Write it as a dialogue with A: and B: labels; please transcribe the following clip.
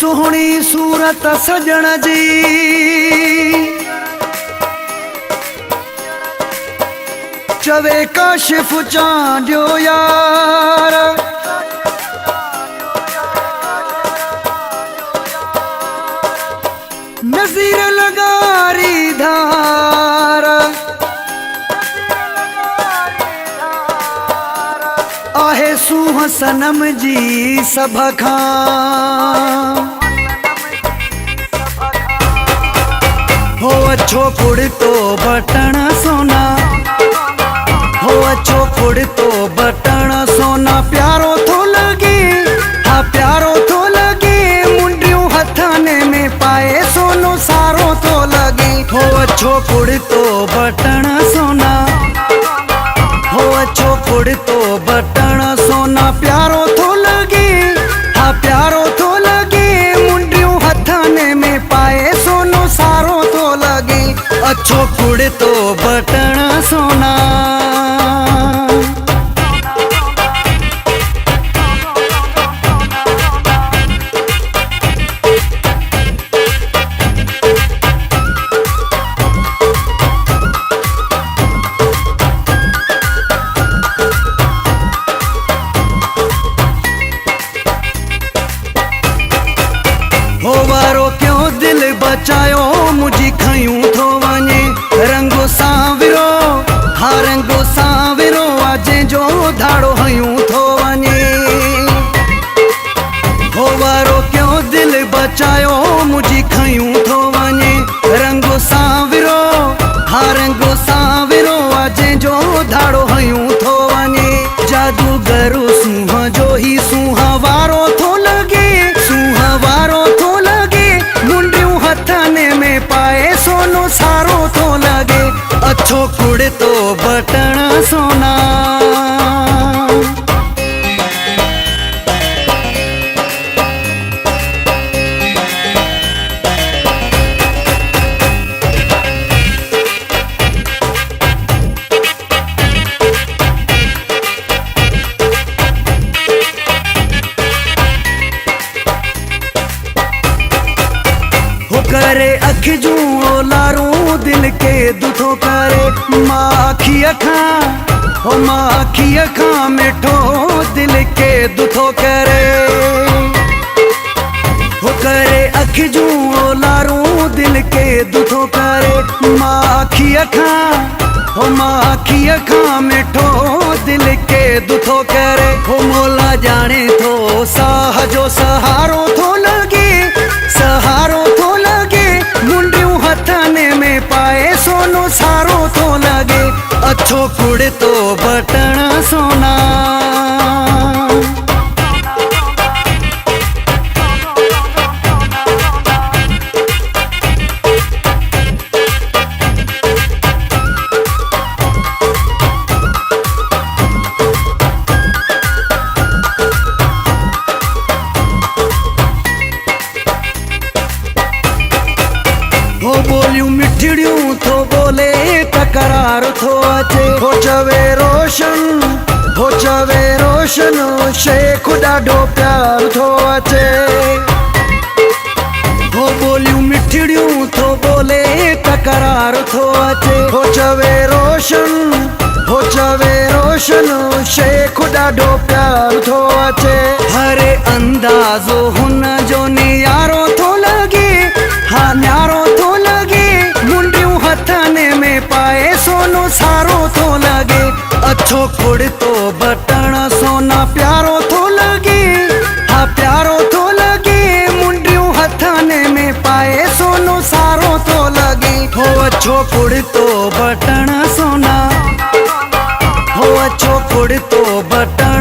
A: सोहनी सूरत सजण जी चवे काशिफ चांडियो यार नज़ीर लगारी धार आहे सूह सनम जी सभ खां हो अछो कुड़तो बटण सोना हो अछो कुड़तो बटण सोना प्यारो थो लगे हाँ प्यारो थो लगे मुंडियूं हथाने में पाए सोनो सारो थो लगे हो अछो कुड़तो बटण सोना हो अछो कुड़तो बटण सोना प्यारो थो लगे हाँ प्यारो थो लगे मुंडियूं हथाने में पाए सोनो सारो थो लगे अछो कुड़तो बटण सोना हो वारो क्यों दिल बचायो मुझी खयूं थो वने रंगो सांवरो हाँ रंगो सांवरो आजे जो धाड़ो हयूं थो वने हो वारो क्यों दिल बचायो मुझी खयूं थो वने रंगो सांवरो हाँ रंगो सांवरो आजे जो धाड़ो हयूं थो वने जादूगरो सूह जो ही सूहा वारो थो लगे सूहा वारो थो लगे मुंडियूं हथाने में पाए सोनो सारो थो लगे अछो कुड़तो बटण सोना करे अख जूं ओलारूं दिल के दुथो करे मां अखी अखां हो मां अखी अखां मिठो दिल के दुथो करे हो करे अख जूं ओलारूं दिल के दुथो करे मां अखी अखां हो मां अखी अखां मिठो दिल के दुथो करे हो मोला जाने थो साह जो सहारो थो लगे सहारो थो लगे मुंडियूं हथाने में पाए सोनो सारो थो लगे अछो कुड़तो बटण सोना हो बोलियूं मिठड़ियूं थो बोले तकरार थो अचे हो चवे रोशन शेख ॾाढो प्यार थो अचे हो बोलियूं मिठड़ियूं थो बोले तकरार थो अचे हो चवे रोशन शेख ॾाढो प्यार थो अचे हरे अंदाज़ो हुन जो नियारो थो लगे हाँ न्यारो थो लगे मुंडियूं हथाने में पाए सोनो सारो थो लगे अछो कुड़तो बटण सोना प्यारो थो लगे हाँ प्यारो थो लगे मुंडियूं हथाने में पाए सोनो सारो थो लगे हो अछो कुड़तो बटण सोना हो अछो कुड़तो बटण